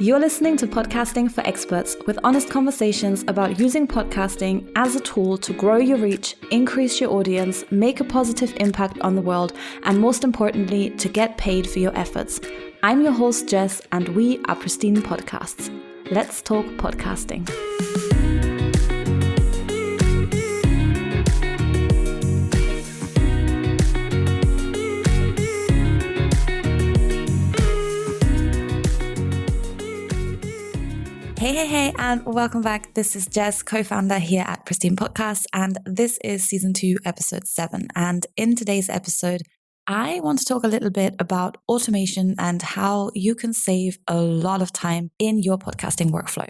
You're listening to Podcasting for Experts with honest conversations about using podcasting as a tool to grow your reach, increase your audience, make a positive impact on the world, and most importantly, to get paid for your efforts. I'm your host, Jess, and we are Pristine Podcasts. Let's talk podcasting. Hey, and welcome back. This is Jess, co-founder here at Pristine Podcasts, and this is season 2, episode 7. And in today's episode, I want to talk a little bit about automation and how you can save a lot of time in your podcasting workflow.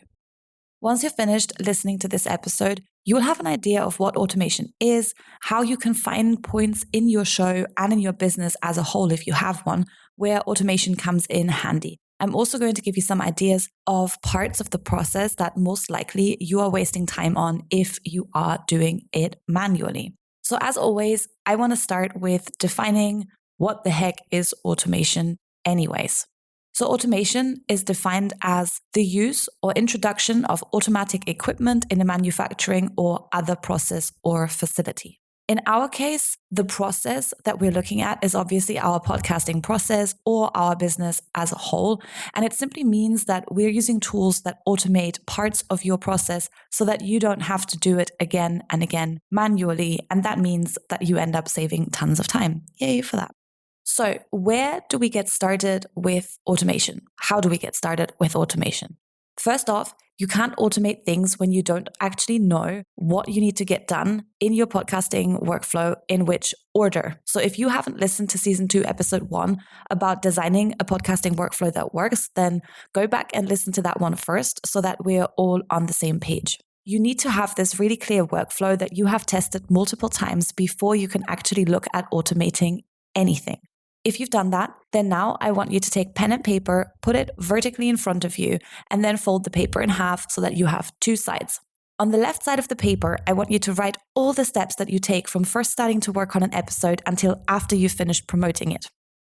Once you're finished listening to this episode, you will have an idea of what automation is, how you can find points in your show and in your business as a whole, if you have one, where automation comes in handy. I'm also going to give you some ideas of parts of the process that most likely you are wasting time on if you are doing it manually. So as always, I want to start with defining what the heck is automation anyways. So automation is defined as the use or introduction of automatic equipment in a manufacturing or other process or facility. In our case, the process that we're looking at is obviously our podcasting process or our business as a whole. And it simply means that we're using tools that automate parts of your process so that you don't have to do it again and again manually. And that means that you end up saving tons of time. Yay for that. So where do we get started with automation? How do we get started with automation? First off, you can't automate things when you don't actually know what you need to get done in your podcasting workflow in which order. So if you haven't listened to season 2, episode 1 about designing a podcasting workflow that works, then go back and listen to that one first so that we're all on the same page. You need to have this really clear workflow that you have tested multiple times before you can actually look at automating anything. If you've done that, then now I want you to take pen and paper, put it vertically in front of you, and then fold the paper in half so that you have 2 sides. On the left side of the paper, I want you to write all the steps that you take from first starting to work on an episode until after you've finished promoting it.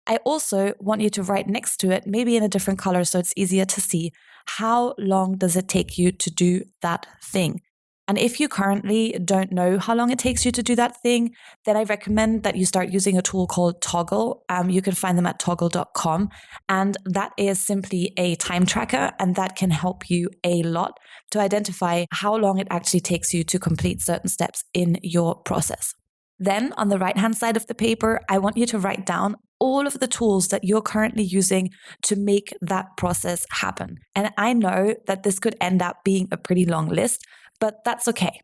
I also want you to write next to it, maybe in a different color so it's easier to see, how long does it take you to do that thing? And if you currently don't know how long it takes you to do that thing, then I recommend that you start using a tool called Toggle. You can find them at toggle.com. And that is simply a time tracker, and that can help you a lot to identify how long it actually takes you to complete certain steps in your process. Then on the right-hand side of the paper, I want you to write down all of the tools that you're currently using to make that process happen. And I know that this could end up being a pretty long list, but that's okay.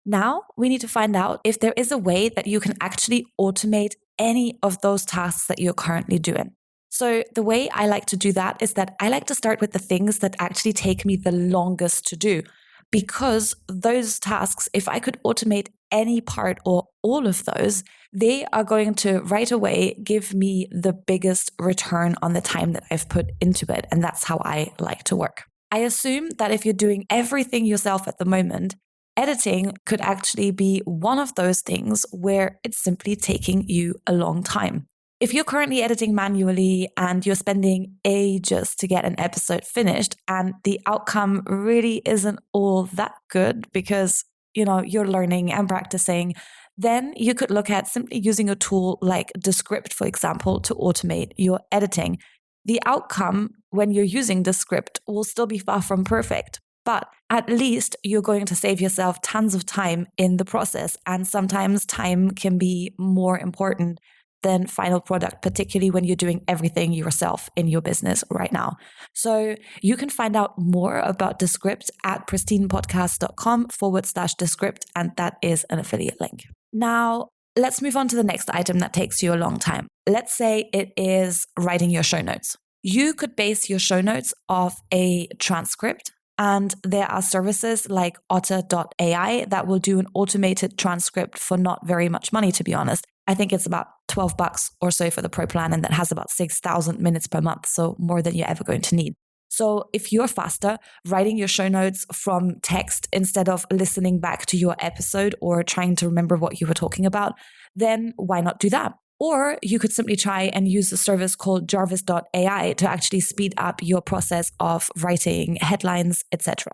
Now we need to find out if there is a way that you can actually automate any of those tasks that you're currently doing. So the way I like to do that is that I like to start with the things that actually take me the longest to do, because those tasks, if I could automate any part or all of those, they are going to right away give me the biggest return on the time that I've put into it. And that's how I like to work. I assume that if you're doing everything yourself at the moment, editing could actually be one of those things where it's simply taking you a long time. If you're currently editing manually and you're spending ages to get an episode finished and the outcome really isn't all that good because, you're learning and practicing, then you could look at simply using a tool like Descript, for example, to automate your editing. The outcome when you're using Descript will still be far from perfect, but at least you're going to save yourself tons of time in the process. And sometimes time can be more important than final product, particularly when you're doing everything yourself in your business right now. So you can find out more about Descript at pristinepodcast.com/Descript, and that is an affiliate link. Now, let's move on to the next item that takes you a long time. Let's say it is writing your show notes. You could base your show notes off a transcript, and there are services like otter.ai that will do an automated transcript for not very much money, to be honest. I think it's about $12 or so for the pro plan, and that has about 6,000 minutes per month, so more than you're ever going to need. So if you're faster writing your show notes from text instead of listening back to your episode or trying to remember what you were talking about, then why not do that? Or you could simply try and use a service called jarvis.ai to actually speed up your process of writing headlines, etc.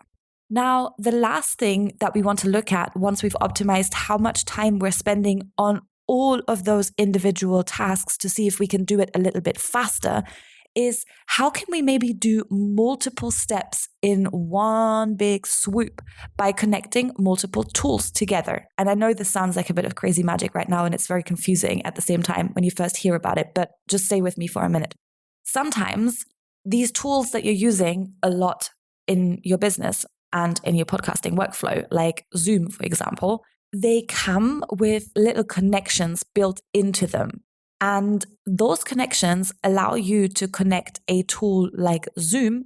Now, the last thing that we want to look at once we've optimized how much time we're spending on all of those individual tasks to see if we can do it a little bit faster is how can we maybe do multiple steps in one big swoop by connecting multiple tools together? And I know this sounds like a bit of crazy magic right now, and it's very confusing at the same time when you first hear about it, but just stay with me for a minute. Sometimes these tools that you're using a lot in your business and in your podcasting workflow, like Zoom, for example, they come with little connections built into them. And those connections allow you to connect a tool like Zoom,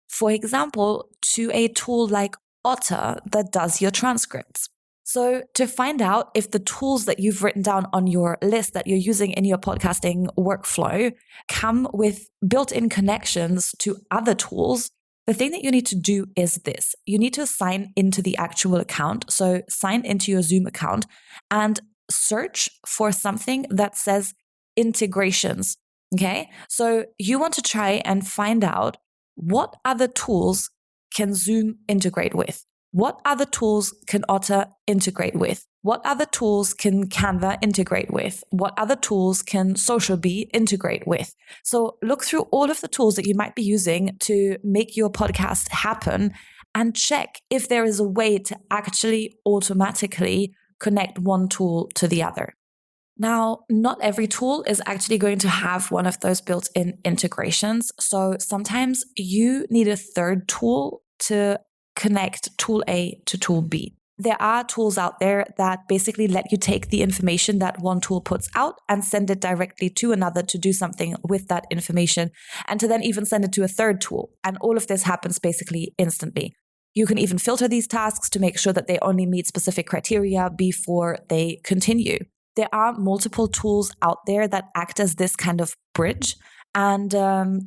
for example, to a tool like Otter that does your transcripts. So to find out if the tools that you've written down on your list that you're using in your podcasting workflow come with built-in connections to other tools, the thing that you need to do is this. You need to sign into the actual account. So sign into your Zoom account and search for something that says integrations. Okay. So you want to try and find out what other tools can Zoom integrate with? What other tools can Otter integrate with? What other tools can Canva integrate with? What other tools can SocialBee integrate with? So look through all of the tools that you might be using to make your podcast happen and check if there is a way to actually automatically connect one tool to the other. Now, not every tool is actually going to have one of those built-in integrations. So sometimes you need a third tool to connect tool A to tool B. There are tools out there that basically let you take the information that one tool puts out and send it directly to another to do something with that information, and to then even send it to a third tool. And all of this happens basically instantly. You can even filter these tasks to make sure that they only meet specific criteria before they continue. There are multiple tools out there that act as this kind of bridge. And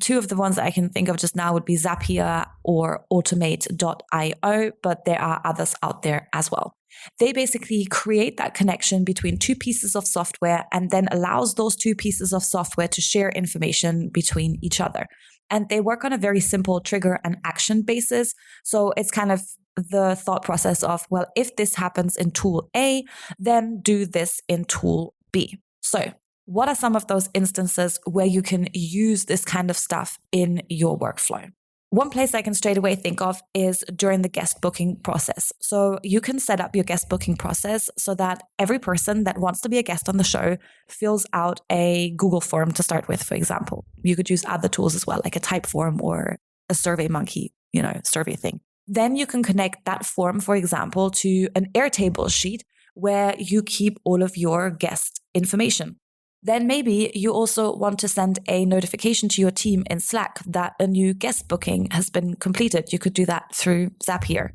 two of the ones that I can think of just now would be Zapier or automate.io, but there are others out there as well. They basically create that connection between two pieces of software and then allows those two pieces of software to share information between each other. And they work on a very simple trigger and action basis. So it's kind of the thought process of, well, if this happens in tool A, then do this in tool B. So what are some of those instances where you can use this kind of stuff in your workflow? One place I can straight away think of is during the guest booking process. So you can set up your guest booking process so that every person that wants to be a guest on the show fills out a Google form to start with, for example. You could use other tools as well, like a Typeform or a SurveyMonkey, survey thing. Then you can connect that form, for example, to an Airtable sheet where you keep all of your guest information. Then maybe you also want to send a notification to your team in Slack that a new guest booking has been completed. You could do that through Zapier.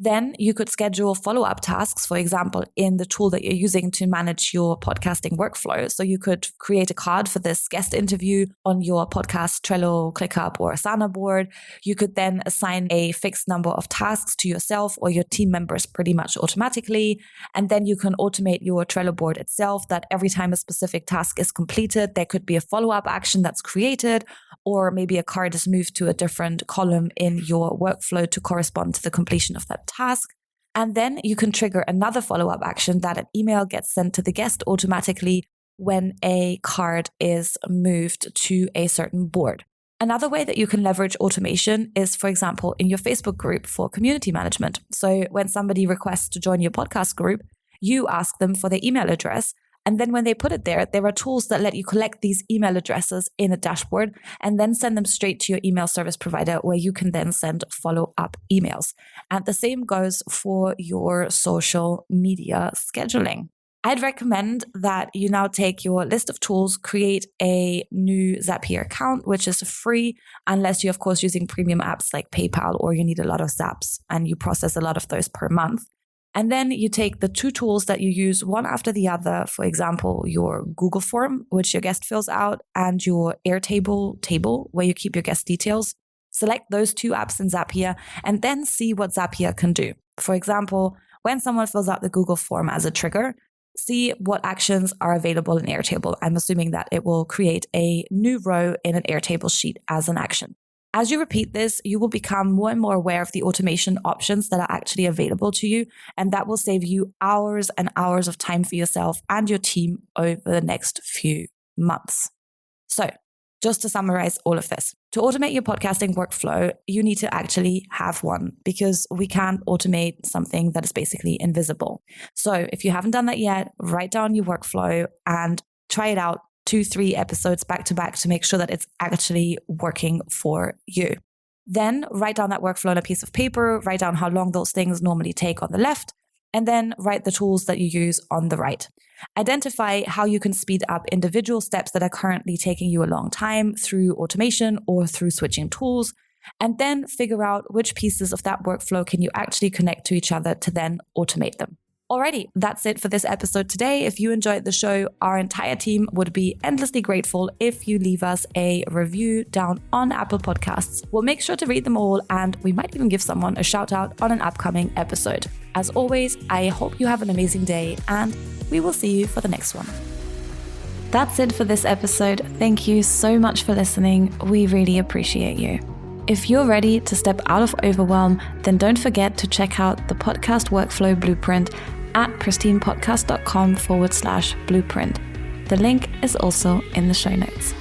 Then you could schedule follow-up tasks, for example, in the tool that you're using to manage your podcasting workflow. So you could create a card for this guest interview on your podcast Trello, ClickUp, or Asana board. You could then assign a fixed number of tasks to yourself or your team members pretty much automatically. And then you can automate your Trello board itself that every time a specific task is completed, there could be a follow-up action that's created, or maybe a card is moved to a different column in your workflow to correspond to the completion of that task. And then you can trigger another follow-up action that an email gets sent to the guest automatically when a card is moved to a certain board. Another way that you can leverage automation is, for example, in your Facebook group for community management. So when somebody requests to join your podcast group, you ask them for their email address. And then when they put it there are tools that let you collect these email addresses in a dashboard and then send them straight to your email service provider where you can then send follow-up emails. And the same goes for your social media scheduling. I'd recommend that you now take your list of tools, create a new Zapier account, which is free, unless you're, of course, using premium apps like PayPal or you need a lot of Zaps and you process a lot of those per month. And then you take the two tools that you use one after the other, for example, your Google form, which your guest fills out, and your Airtable table, where you keep your guest details. Select those two apps in Zapier and then see what Zapier can do. For example, when someone fills out the Google form as a trigger, see what actions are available in Airtable. I'm assuming that it will create a new row in an Airtable sheet as an action. As you repeat this, you will become more and more aware of the automation options that are actually available to you, and that will save you hours and hours of time for yourself and your team over the next few months. So, just to summarize all of this, to automate your podcasting workflow, you need to actually have one, because we can't automate something that is basically invisible. So if you haven't done that yet, write down your workflow and try it out 2-3 episodes back to back to make sure that it's actually working for you. Then write down that workflow on a piece of paper, write down how long those things normally take on the left, and then write the tools that you use on the right. Identify how you can speed up individual steps that are currently taking you a long time through automation or through switching tools, and then figure out which pieces of that workflow can you actually connect to each other to then automate them. Alrighty, that's it for this episode today. If you enjoyed the show, our entire team would be endlessly grateful if you leave us a review down on Apple Podcasts. We'll make sure to read them all, and we might even give someone a shout out on an upcoming episode. As always, I hope you have an amazing day, and we will see you for the next one. That's it for this episode. Thank you so much for listening. We really appreciate you. If you're ready to step out of overwhelm, then don't forget to check out the podcast workflow blueprint at pristinepodcast.com/blueprint. The link is also in the show notes.